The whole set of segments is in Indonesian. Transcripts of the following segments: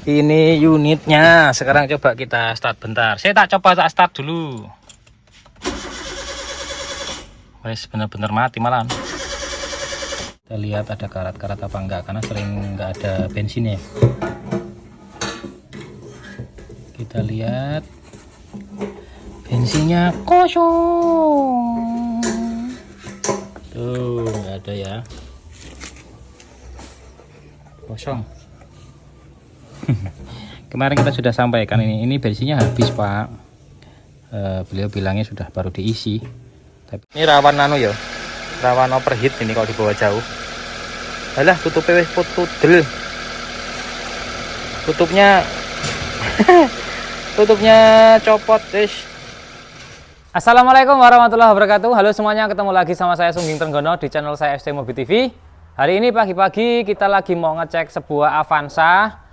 Ini unitnya. Sekarang coba kita start bentar. Saya tak coba tak start dulu. Wes bener-bener mati malam. Kita lihat ada karat-karat apa enggak, karena sering enggak ada bensinnya. Kita lihat bensinnya kosong. Tuh enggak ada ya. Kosong. Kemarin kita sudah sampaikan ini bensinnya habis, Pak. Beliau bilangnya sudah baru diisi. Tapi ini rawan ya, rawan overheat ini kalau dibawa jauh. Alah, tutupnya wis putudel. Tutupnya tutupnya copot, guys. Assalamualaikum warahmatullahi wabarakatuh. Halo semuanya, ketemu lagi sama saya Sungging Trenggono di channel saya ST Mobil TV. Hari ini pagi-pagi kita lagi mau ngecek sebuah Avanza.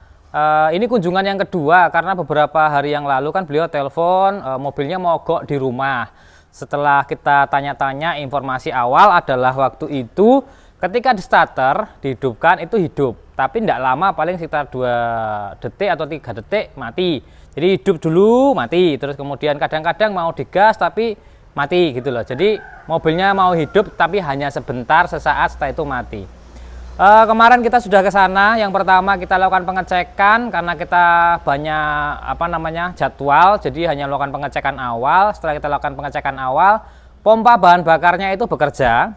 Ini kunjungan yang kedua karena beberapa hari yang lalu kan beliau telepon mobilnya mogok di rumah. Setelah kita tanya-tanya, informasi awal adalah waktu itu ketika di starter dihidupkan itu hidup, tapi tidak lama, paling sekitar 2 detik atau 3 detik mati. Jadi hidup dulu mati, terus kemudian kadang-kadang mau digas tapi mati gitu loh. Jadi mobilnya mau hidup tapi hanya sebentar, sesaat, setelah itu mati. Kemarin kita sudah ke sana. Yang pertama kita lakukan pengecekan karena kita banyak jadwal, jadi hanya melakukan pengecekan awal. Setelah kita lakukan pengecekan awal, pompa bahan bakarnya itu bekerja,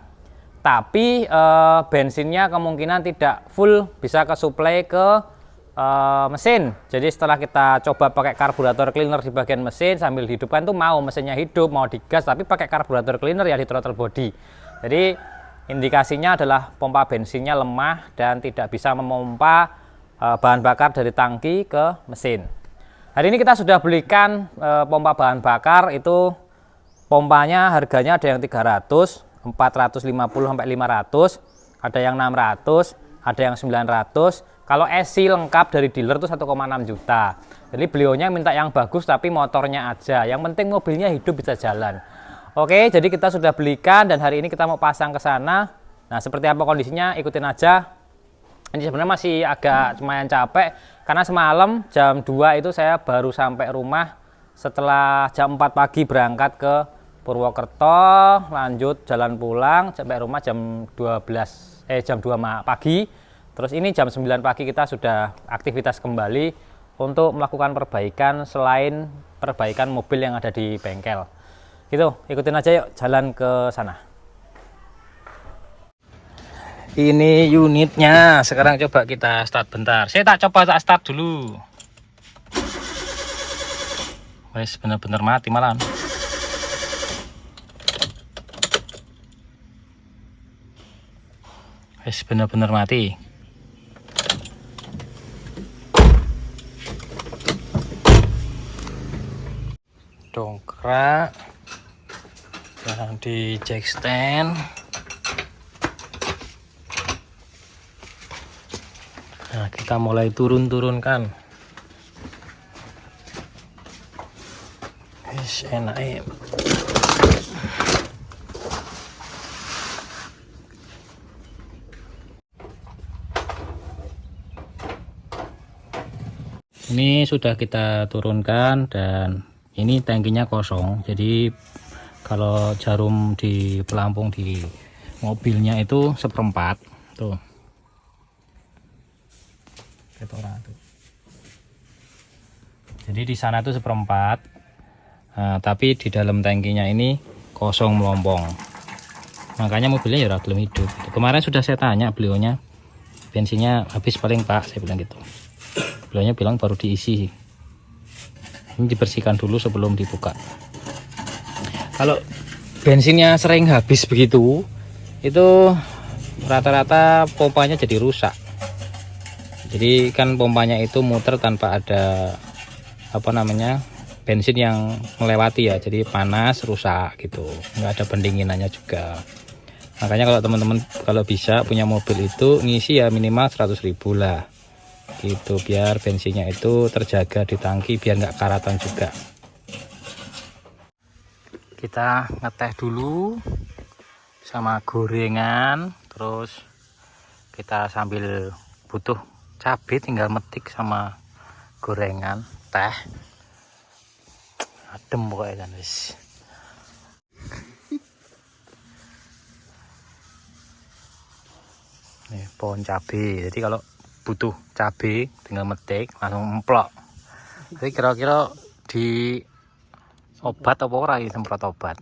tapi bensinnya kemungkinan tidak full bisa ke suplai ke mesin. Jadi setelah kita coba pakai karburator cleaner di bagian mesin sambil dihidupkan tuh mau mesinnya hidup, mau digas tapi pakai karburator cleaner ya di throttle body. Jadi indikasinya adalah pompa bensinnya lemah dan tidak bisa memompa bahan bakar dari tangki ke mesin. Hari ini kita sudah belikan pompa bahan bakar, itu pompanya harganya ada yang 300, 450 sampai 500, ada yang 600, ada yang 900. Kalau SC lengkap dari dealer itu 1,6 juta. Jadi beliaunya minta yang bagus tapi motornya aja. Yang penting mobilnya hidup bisa jalan. Oke, jadi kita sudah belikan dan hari ini kita mau pasang ke sana. Nah, seperti apa kondisinya ikutin aja. Ini sebenarnya masih agak lumayan capek karena semalam jam 2 itu saya baru sampai rumah setelah jam 4 pagi berangkat ke Purwokerto, lanjut jalan pulang sampai rumah jam 2 pagi. Terus ini jam 9 pagi kita sudah aktivitas kembali untuk melakukan perbaikan selain perbaikan mobil yang ada di bengkel. Gitu, ikutin aja yuk jalan ke sana. Ini unitnya. Sekarang coba kita start bentar. Saya tak coba tak start dulu. Wes bener-bener mati malam. Wes bener-bener mati. Dongkrak yang di jack stand. Nah, kita mulai turunkan. Wis enak ya. Ini sudah kita turunkan dan ini tangkinya kosong. Jadi kalau jarum di pelampung di mobilnya itu 1/4 tuh. Jadi di sana itu 1/4. Nah, tapi di dalam tangkinya ini kosong melompong. Makanya mobilnya ya belum hidup. Kemarin sudah saya tanya beliaunya, bensinnya habis paling Pak, saya bilang gitu. Beliaunya bilang baru diisi. Ini dibersihkan dulu sebelum dibuka. Kalau bensinnya sering habis begitu, itu rata-rata pompanya jadi rusak. Jadi kan pompanya itu muter tanpa ada bensin yang melewati ya, jadi panas rusak gitu, nggak ada pendinginannya juga. Makanya kalau teman-teman kalau bisa punya mobil itu ngisi ya minimal 100.000 lah gitu, biar bensinnya itu terjaga di tangki biar nggak karatan juga. Kita ngeteh dulu sama gorengan, terus kita sambil butuh cabai tinggal metik sama gorengan, teh. Adem pokoknya kan wis. Nih pohon cabai. Jadi kalau butuh cabai tinggal metik langsung emplok. Jadi kira-kira di obat apa ora ini, semprot obat.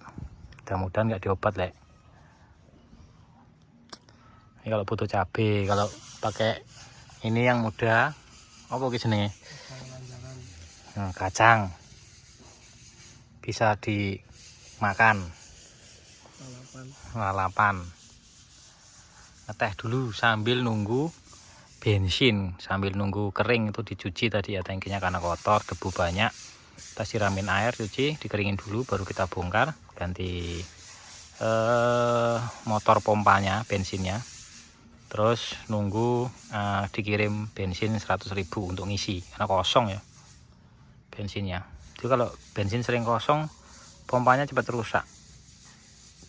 Mudah-mudahan nggak diobat lek. Ini kalau butuh cabai, kalau pakai ini yang muda apa jenenge? Nah, kacang bisa dimakan. Lalapan. Ngeteh dulu sambil nunggu bensin, sambil nunggu kering itu dicuci tadi ya tangkinya karena kotor, debu banyak. Kita siramin air, cuci, dikeringin dulu baru kita bongkar, ganti motor pompanya, bensinnya. Terus nunggu dikirim bensin 100.000 untuk ngisi karena kosong ya bensinnya. Jadi kalau bensin sering kosong pompanya cepat rusak.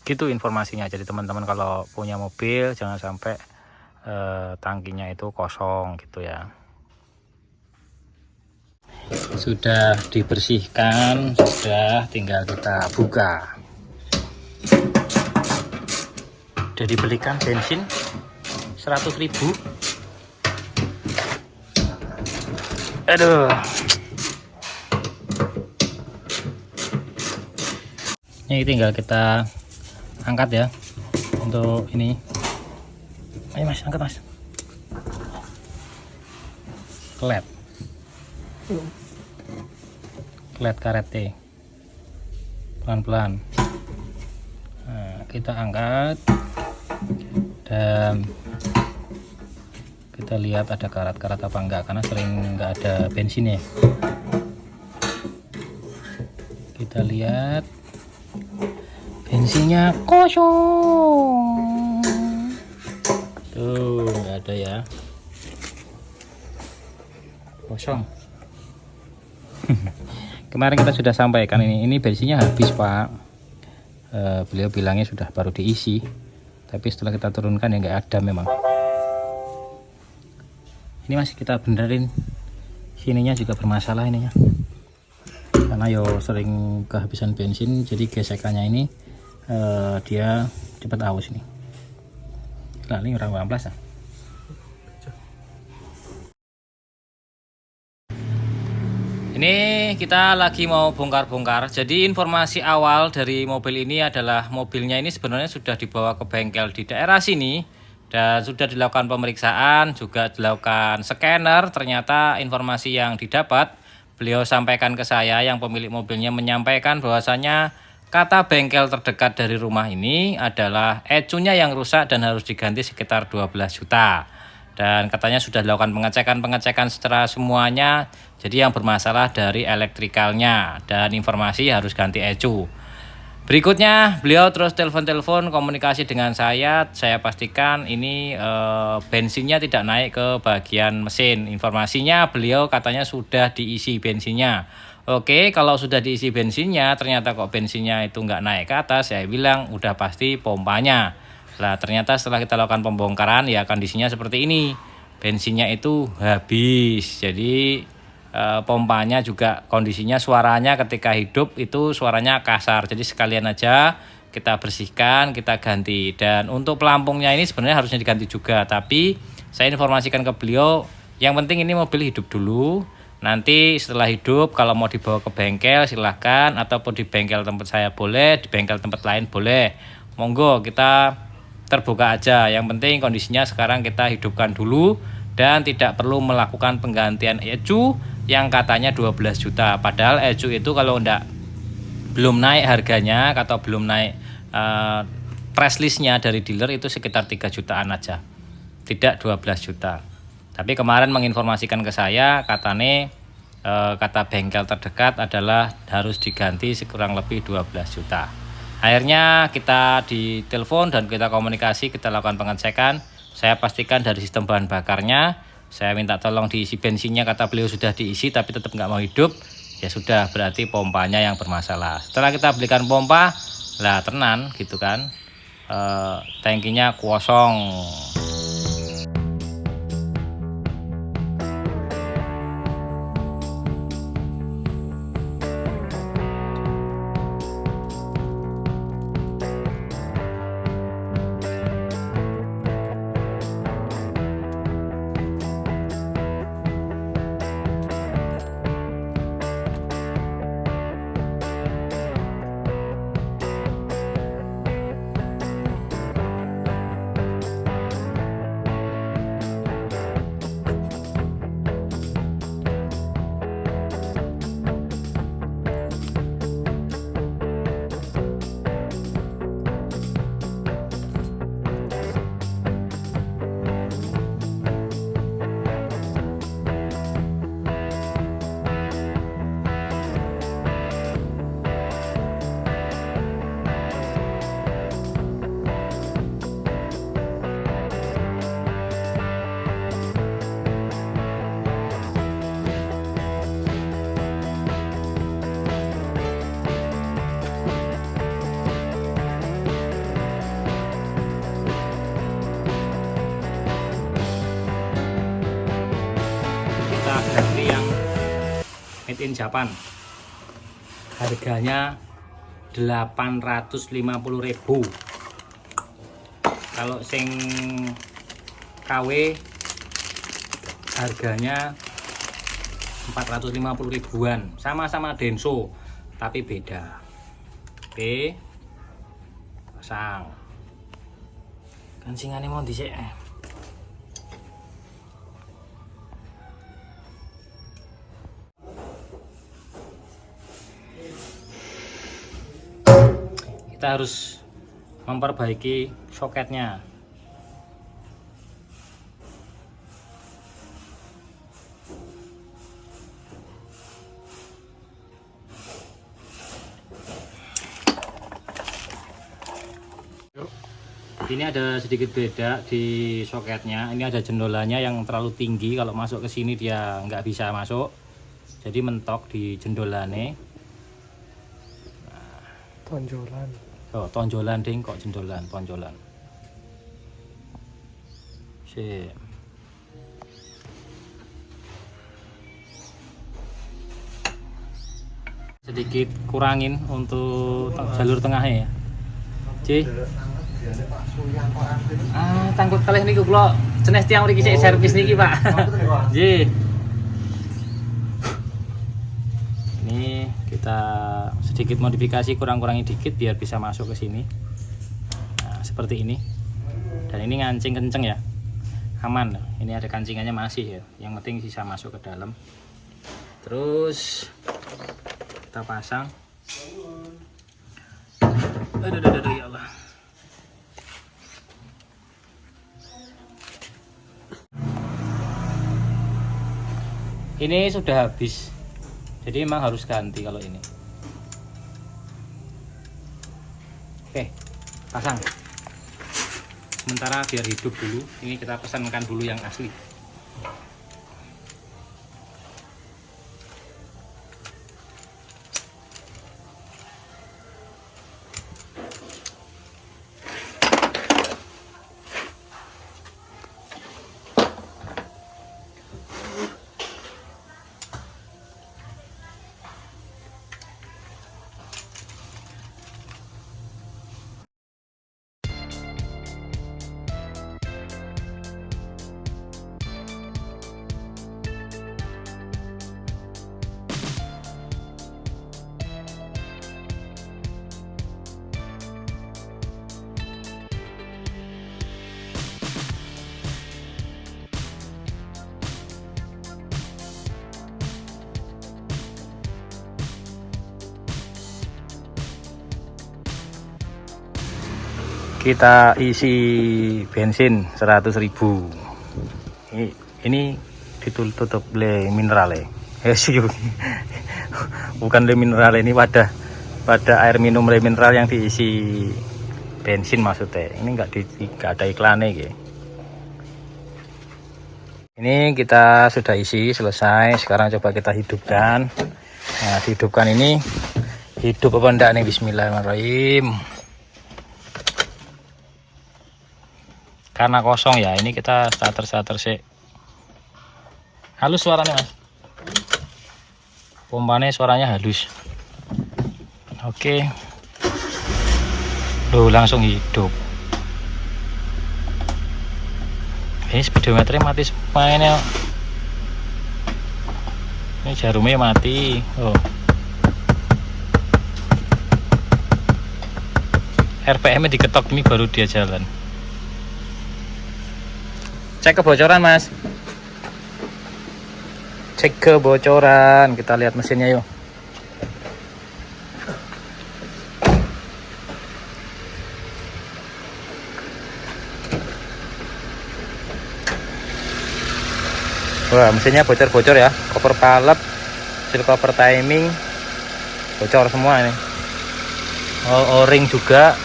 Gitu informasinya. Jadi teman-teman kalau punya mobil jangan sampai tangkinya itu kosong gitu ya. Sudah dibersihkan, sudah tinggal kita buka. Sudah dibelikan bensin 100.000. Aduh. Ini tinggal kita angkat ya untuk ini. Ayo mas, angkat mas. Klet karete. Pelan-pelan. Nah, kita angkat dan kita lihat ada karat-karat apa enggak karena sering enggak ada bensin ya. Kita lihat bensinnya kosong. Tuh enggak ada ya. Kosong. Kemarin kita sudah sampaikan ini bensinnya habis Pak. Beliau bilangnya sudah baru diisi, tapi setelah kita turunkan ya nggak ada memang. Ini masih kita benerin, sininya juga bermasalah ininya karena yo sering kehabisan bensin, jadi gesekannya ini dia cepat aus ini. Nah ini orang 18 ya. Ini kita lagi mau bongkar-bongkar. Jadi informasi awal dari mobil ini adalah mobilnya ini sebenarnya sudah dibawa ke bengkel di daerah sini dan sudah dilakukan pemeriksaan, juga dilakukan scanner. Ternyata informasi yang didapat beliau sampaikan ke saya, yang pemilik mobilnya menyampaikan bahwasanya kata bengkel terdekat dari rumah ini adalah ECU-nya yang rusak dan harus diganti sekitar 12 juta. Dan katanya sudah dilakukan pengecekan secara semuanya. Jadi yang bermasalah dari elektrikalnya dan informasi harus ganti ECU. Berikutnya beliau terus telepon komunikasi dengan saya pastikan ini bensinnya tidak naik ke bagian mesin. Informasinya beliau katanya sudah diisi bensinnya. Oke, kalau sudah diisi bensinnya ternyata kok bensinnya itu nggak naik ke atas, saya bilang udah pasti pompanya. Lah ternyata setelah kita lakukan pembongkaran ya kondisinya seperti ini. Bensinnya itu habis. Jadi pompanya juga kondisinya, suaranya ketika hidup itu suaranya kasar. Jadi sekalian aja kita bersihkan, kita ganti. Dan untuk pelampungnya ini sebenarnya harusnya diganti juga, tapi saya informasikan ke beliau yang penting ini mobil hidup dulu. Nanti setelah hidup kalau mau dibawa ke bengkel silahkan, ataupun di bengkel tempat saya boleh, di bengkel tempat lain boleh. Monggo, kita terbuka aja. Yang penting kondisinya sekarang kita hidupkan dulu dan tidak perlu melakukan penggantian ECU yang katanya 12 juta. Padahal ECU itu kalau belum naik harganya atau belum naik price listnya dari dealer itu sekitar 3 jutaan aja, tidak 12 juta. Tapi kemarin menginformasikan ke saya katanya kata bengkel terdekat adalah harus diganti sekurang lebih 12 juta. Akhirnya kita ditelepon dan kita komunikasi, kita lakukan pengecekan. Saya pastikan dari sistem bahan bakarnya, saya minta tolong diisi bensinnya, kata beliau sudah diisi tapi tetap nggak mau hidup. Ya sudah, berarti pompanya yang bermasalah. Setelah kita belikan pompa, lah tenan gitu kan, tangkinya kosong. ganti yang made in Japan. Harganya 850.000. Kalau sing KW harganya 450 ribuan, sama-sama Denso tapi beda. Oke, pasang kancingannya mau dicek. Kita harus memperbaiki soketnya. Ini ada sedikit beda di soketnya. Ini ada jendolannya yang terlalu tinggi. Kalau masuk ke sini dia nggak bisa masuk. Jadi mentok di jendolannya. Nah. Tonjolan. Oh, tonjolan ding, kok jendolan, tonjolan. Sip. Sedikit kurangin untuk jalur tengahnya ya. C. Tangkut kalih niku kula jenis tiang mriki sik servis niki, Pak. Nggih. Ini kita sedikit modifikasi, kurang-kurangi dikit biar bisa masuk ke sini. Nah, seperti ini. Dan ini ngancing kenceng ya. Aman. Ini ada kancingannya masih ya. Yang penting bisa masuk ke dalam. Terus kita pasang. Aduh, ya Allah. Ini sudah habis, jadi memang harus ganti kalau ini. Oke, pasang. Sementara biar hidup dulu, ini kita pesankan dulu yang asli. Kita isi bensin 100.000. Ini ditutup le mineral ya. Bukan le mineral, ini pada air minum le mineral yang diisi bensin maksudnya. Ini enggak ada iklannya gitu. Ini kita sudah isi selesai. Sekarang coba kita hidupkan. Nah, dihidupkan ini hidup apa enggak nih? Bismillahirrahmanirrahim. Karena kosong ya, ini kita starter sih. Halus suaranya, Mas. Pompanya suaranya halus. Oke. Loh, langsung hidup. Ini speedometernya mati semua ini. Ini jarumnya mati. Oh. RPM-nya diketok ini baru dia jalan. Cek kebocoran, Mas. Cek kebocoran. Kita lihat mesinnya yuk. Wah, mesinnya bocor-bocor ya. Koper palep, seal cover timing bocor semua ini. O-ring juga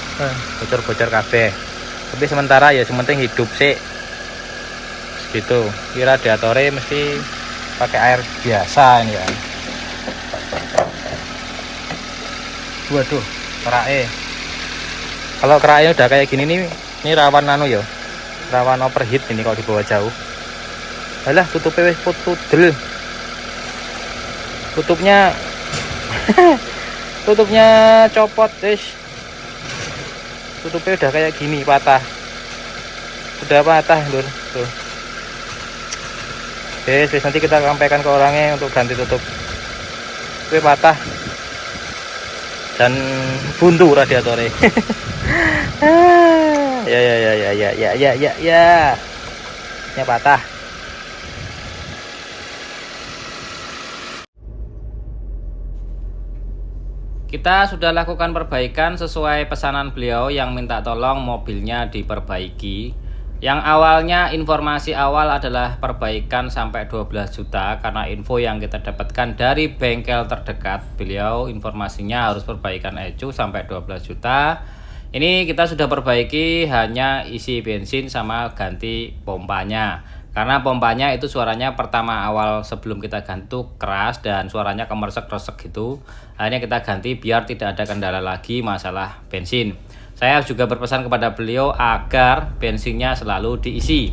bocor-bocor kabeh. Tapi sementara ya sementing hidup sih. Gitu. Ini radiatornya mesti pakai air biasa ini ya. Waduh, kerake. Kalau kerake udah kayak gini nih, ini rawan ya. Rawan overheat ini kalau dibawa jauh. Alah, tutupnya wis putudel. tutupnya tutupnya copot guys, tutupnya udah kayak gini, patah, udah patah lur tuh. Oke, nanti kita sampaikan ke orangnya untuk ganti tutup. Oke, patah dan buntu radiatornya. Ya patah. Kita sudah lakukan perbaikan sesuai pesanan beliau yang minta tolong mobilnya diperbaiki. Yang awalnya informasi awal adalah perbaikan sampai 12 juta karena info yang kita dapatkan dari bengkel terdekat. Beliau informasinya harus perbaikan ECU sampai 12 juta. Ini kita sudah perbaiki, hanya isi bensin sama ganti pompanya. Karena pompanya itu suaranya pertama awal sebelum kita ganti keras dan suaranya kemersek-resek gitu. Akhirnya kita ganti biar tidak ada kendala lagi masalah bensin. Saya juga berpesan kepada beliau agar bensinnya selalu diisi.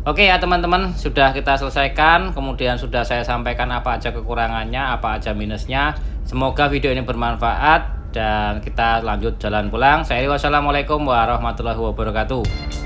Oke ya teman-teman, sudah kita selesaikan. Kemudian sudah saya sampaikan apa aja kekurangannya, apa aja minusnya. Semoga video ini bermanfaat dan kita lanjut jalan pulang. Wassalamualaikum warahmatullahi wabarakatuh.